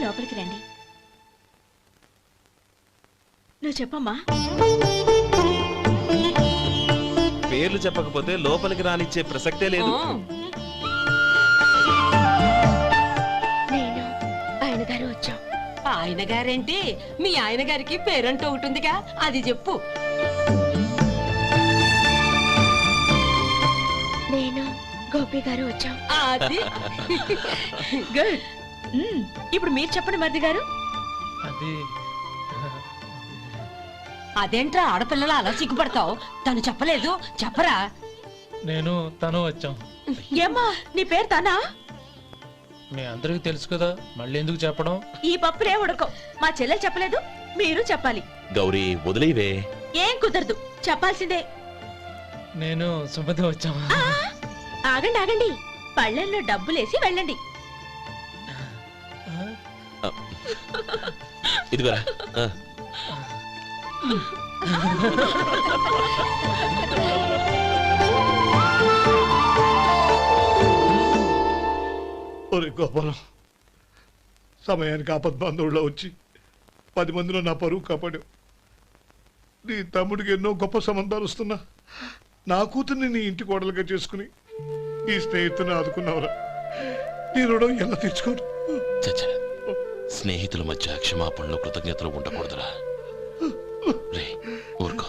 లోపలికి రండి. నువ్వు చెప్పమ్మా. పేర్లు చెప్పకపోతే లోపలికి రానిచ్చే ప్రసక్తే లేదు. నేను ఆయన గారు వచ్చాం. ఆయన గారేంటి? మీ ఆయన గారికి పేరంటూ ఒకటిగా, అది చెప్పు. నేను గోపి గారు వచ్చాం. అది గుడ్. ఇప్పుడు మీరు చెప్పండి మరిది గారు. అదేంట్రా ఆడపిల్లలు అలా సిగ్గుపడతావు? తను చెప్పలేదు, చెప్పరా? నేను తను వచ్చాం. ఏమ్మా నీ పేరు తానా? మీ అందరికి తెలుసు కదా, మళ్ళీ ఎందుకు చెప్పడం? ఈ పప్పులే ఉడకం. మా చెల్లెలు చెప్పలేదు, మీరు చెప్పాలి. గౌరీ వదిలేవే. ఏం కుదరదు, చెప్పాల్సిందే. నేను సుమతి వచ్చాం. ఆగండి ఆగండి, పళ్ళెల్లో డబ్బులేసి వెళ్ళండి. ఇదిగోరా. ఒరే గోపాలం, సమయానికి ఆపద్బాంధవుల్లో వచ్చి 10 మందిలో నా పరువు కాపాడావు. నీ తమ్ముడికి ఎన్నో గొప్ప సంబంధాలు వస్తున్నా నా కూతుర్ని నీ ఇంటి కోడలుగా చేసుకుని ఈ స్నేహితుని ఆదుకున్నావురా. నీ రుణం ఎలా తీర్చుకోరు? స్నేహితుల మధ్య క్షమాపణలు కృతజ్ఞతలు ఉండకూడదురా. రే ఊరుకో.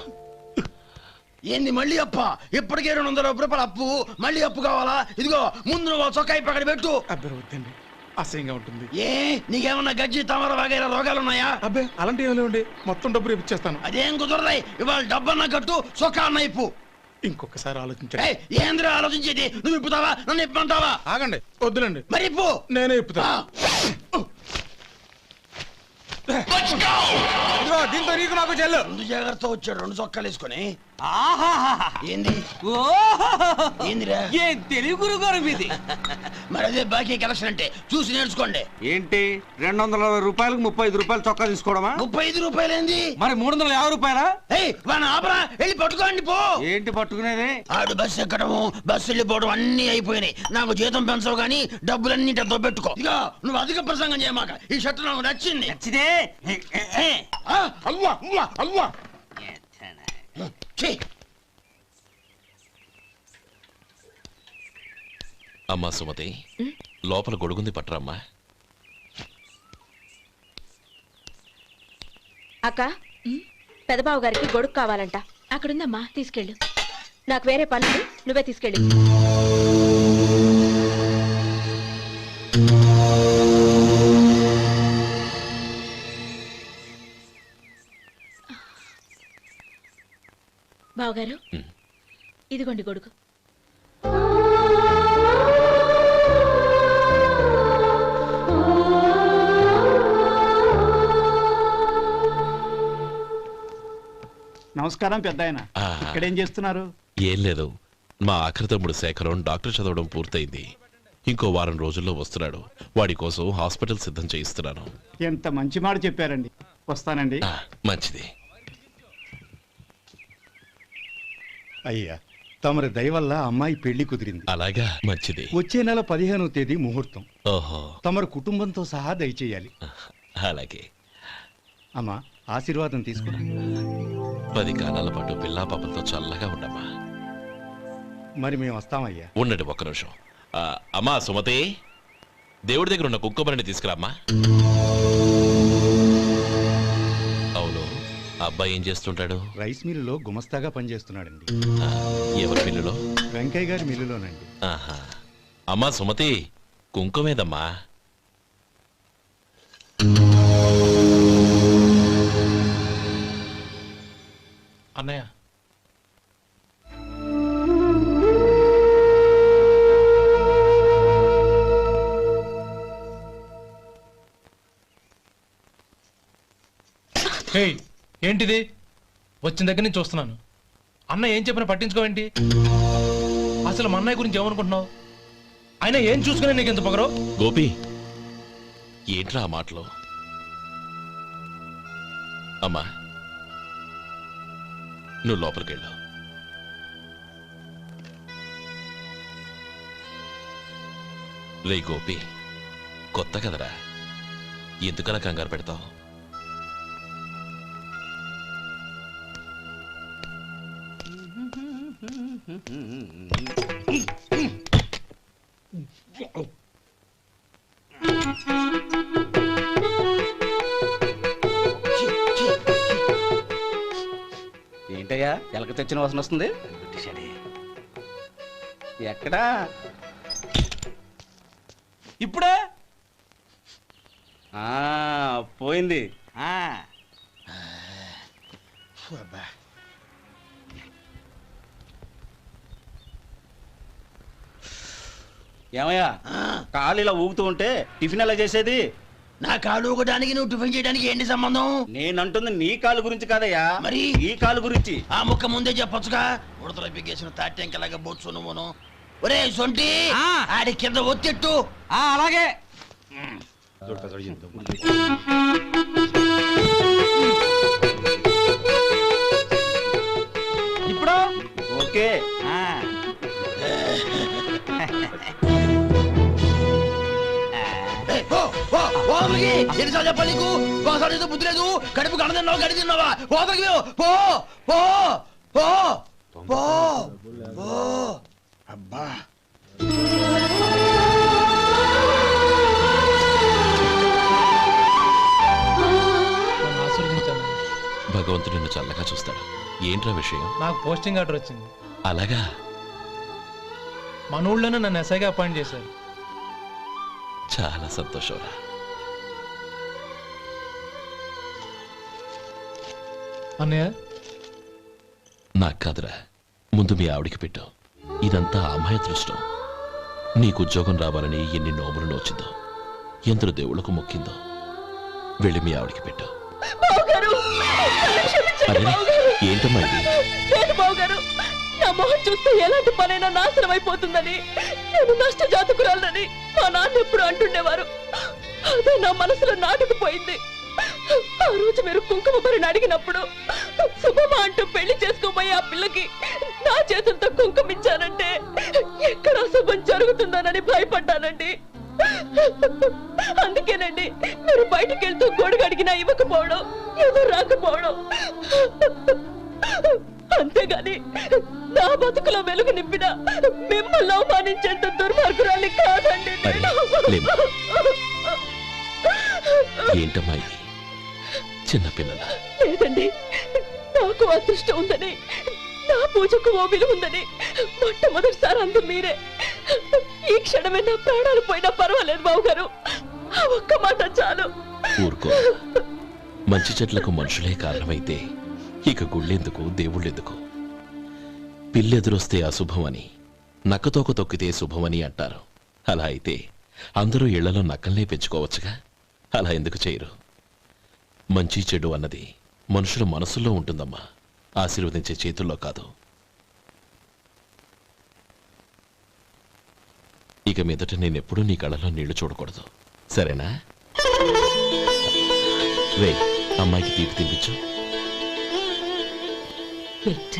ఏంది మళ్ళీ అప్ప? ఇప్పటికే 200 రూపాయల అప్పు, మళ్ళీ అప్పు కావాలా? ఇదిగో ముందు నువ్వు చొక్కా పక్కన పెట్టు. అబ్బే వద్దండి, అసహ్యంగా ఉంటుంది. ఏ నీకేమన్నా గజ్జి తమర వగైరా రోగాలున్నాయా? అబ్బే అలాంటి ఏమీ లేవండి, మొత్తం డబ్బు రేపు ఇచ్చేస్తాను. అదేం కుదరదాయి. ఇవాళ డబ్బన్నా కట్టు, చొక్కా అన్న ఇప్పు. ఇంకొకసారి ఆలోచించండి. ఏంద్రా ఆలోచించేది? నువ్వు ఇప్పుతావా, నన్ను ఇప్పమంటావా? ఆగండి, వద్దులండి. మరి ఇప్పు. నేనే ఇప్పుతా. దీంతో నీకు నాకు చెల్లు. ముందు జాగ్రత్త వచ్చాడు 2 చొక్కాలు వేసుకొని. ఏంది ఏందిరా? ఏం తెలుగు గురుగారు మీది? మరి అదే బాకీ కలెక్షన్ అంటే చూసి నేర్చుకోండి. ఏంటి 220 రూపాయలకు 35 రూపాయలు చొక్కా తీసుకోవడమా? 35 రూపాయలు ఏంది? మరి 350 రూపాయలా? వాడిని ఆపరా, వెళ్ళి పట్టుకోండి పో. ఏంటి పట్టుకునేది? ఆడు బస్సు ఎక్కడము, బస్సు వెళ్ళిపోవడం అన్ని అయిపోయినాయి. నాకు జీతం పెంచవు గానీ డబ్బులన్నీ డబ్బు పెట్టుకో. ఇక నువ్వు అధిక ప్రసంగం చేయమాక. ఈ షర్ట్ నాకు నచ్చింది. నచ్చితే అవ్వా అవ్వా అవ్వా. అమ్మా సుమతి, లోపల గొడుగుంది పట్టరమ్మా. అక్క, పెదబాబు గారికి గొడుగు కావాలంట. అక్కడుందమ్మా, తీసుకెళ్ళు. నాకు వేరే పనులు, నువ్వే తీసుకెళ్ళి. బావగారు, ఇదిగోండి గొడుగు. నమస్కారం పెద్దాయన. ఇక్కడేం చేస్తున్నారు? ఏం లేదు, మా ఆఖరి తమ్ముడు శేఖరం డాక్టర్ చదవడం పూర్తయింది. ఇంకో వారం రోజుల్లో వస్తున్నాడు. వాడి కోసం హాస్పిటల్ సిద్ధం చేయిస్తున్నాను. ఎంత మంచి మాట చెప్పారండి. వస్తానండి. మంచిది. అయ్యా, తమరి దయ వల్ల అమ్మాయి పెళ్లి కుదిరింది. అలాగా, మంచిది. వచ్చే నెల 15వ తేదీ ముహూర్తం. ఓహో. తమరు కుటుంబంతో సహా దయచేయాలి. అలాగే. అమ్మా, ఆశీర్వాదం తీసుకురా. 10 కాలాల పాటు పిల్లా పాపలతో చల్లగా ఉండమ్మా. మరి మేము వస్తామయ్యా. ఉండండి ఒక్క నిమిషం. అమ్మా సుమతి, దేవుడి దగ్గర ఉన్న కుక్కమరిని తీసుకురామ్మా. అవును, అబ్బాయి ఏం చేస్తుంటాడు? రైస్ మిల్లులో గుమస్తాగా పనిచేస్తున్నాడండి. ఎవరి మిల్లులో? వెంకయ్య గారి మిల్లులోనండి. ఆహా. అమ్మా సుమతి, కుంకుమేదమ్మా? అన్నయ్య, ఏంటిది? వచ్చిన దగ్గర నుంచి చూస్తున్నాను. అన్న ఏం చెప్పినా పట్టించుకోవేంటి? అసలు మా అన్నయ్య గురించి ఏమనుకుంటున్నావు? అయినా ఏం చూసుకునే నీకు ఎంత పొగరు? గోపి, ఏంట్రా ఆ మాటలు? అమ్మా, నువ్వు లోపలికెళ్ళు. రే గోపి, కొత్త కదరా, ఎందుకలా కంగారు పెడతావు? ఏంటయ్యా ఎలక తెచ్చిన వాసన వస్తుంది? ఎక్కడా? ఇప్పుడే పోయింది. ఏమయ్యా కాలు ఇలా ఊగుతూ ఉంటే టిఫిన్ ఎలా చేసేది? నా కాలు ఊగడానికి నువ్వు టిఫిన్ చేయడానికి ఏంటి సంబంధం? నేనంటుంది నీ కాలు గురించి కాదయ్యా, మరి ఈ కాలు గురించి. ఆ ముక్క ముందే చెప్పొచ్చుగా. ఉడతలో బిగ్గేసిన తాటెంకలాగా బొచ్చు నువ్వును. ఒరే సొంటి, ఆడి కింద ఒత్తెట్టు. అలాగే. ఇప్పుడు ఓకే. ఎన్నిసార్లు చెప్పాలి నీకు? ఒకసారి బుద్ధి లేదు. కడుపు గడ తిన్నావు, గడి తిన్నావా? పోతకి పో పో పో పో పో. అబ్బా నన్ను ఆశీర్వదించాను. భగవంతుడు నిన్ను చల్లగా చూస్తాడు. ఏంట్రా విషయం? నాకు పోస్టింగ్ ఆర్డర్ వచ్చింది. అలాగా? మన ఊళ్ళోనే నన్ను ఎస్ఐగా అపాయింట్ చేశారు. చాలా సంతోషంరా. అన్నయ్య నాకు కాదురా, ముందు మీ ఆవిడికి పెట్టు. ఇదంతా అమ్మాయి అదృష్టం. నీకు ఉద్యోగం రావాలని ఎన్ని నోములు నోచిందో, ఎందరు దేవుళ్లకు మొక్కిందో. వెళ్ళి మీ ఆవిడికి పెట్టు. అరే ఏంటమ్మా ఇది? బావగారు, నా మొహం చూస్తే ఎలాంటి పనైనా నాశనం అయిపోతుందని, నేను నష్ట జాతకురాలని మా నాన్న ఎప్పుడు అంటుండేవారు. అదే నా మనసులో నాటుకుపోయింది. ఆ రోజు మీరు కుంకుమ భరిని అడిగినప్పుడు శుభమా అంటూ పెళ్లి చేసుకోబోయే ఆ పిల్లకి నా చేతులతో కుంకుమ ఇచ్చానంటే ఎక్కడ శుభం జరుగుతుందోనని భయపడ్డానండి. అందుకేనండి మీరు బయటికి వెళ్తూ గొడుగు అడిగినా ఇవ్వకపోవడం, ఏదో రాకపోవడం. అంతేగాని నా బతుకులో వెలుగు నింపిన మిమ్మల్ని అవమానించేంత దుర్మార్గురాలి కాదండి నేను. ఏంటమ్మా ఇది? చిన్నపిల్లల లేదండి, నాకు అదృష్టం ఉందని, నా పూజకు ఓ విలువ ఉందని మొట్టమొదటిసారి అందు మీరే. ఈ క్షణమే నా ప్రాణాలు పోయినా పర్వాలేదు బావగారు. ఆ ఒక్క మాట చాలు. ఊరుకో. మంచి చెట్లకు మనుషులే కారణమైతే ఇక గుళ్ళెందుకు, దేవుళ్ళెందుకు? పిల్లెదురొస్తే అశుభమని, నక్కతోక తొక్కితే శుభమని అంటారు. అలా అయితే అందరూ ఇళ్లలో నక్కల్నే పెంచుకోవచ్చుగా. అలా ఎందుకు చేయరు? మంచి చెడు అన్నది మనుషుల మనసుల్లో ఉంటుందమ్మా, ఆశీర్వదించే చేతుల్లో కాదు. ఇక మీదట నేనెప్పుడూ నీ కళ్ళలో నీళ్లు చూడకూడదు, సరేనా? రే, అమ్మాయికి తీపి తినిపించు. బిడ్డ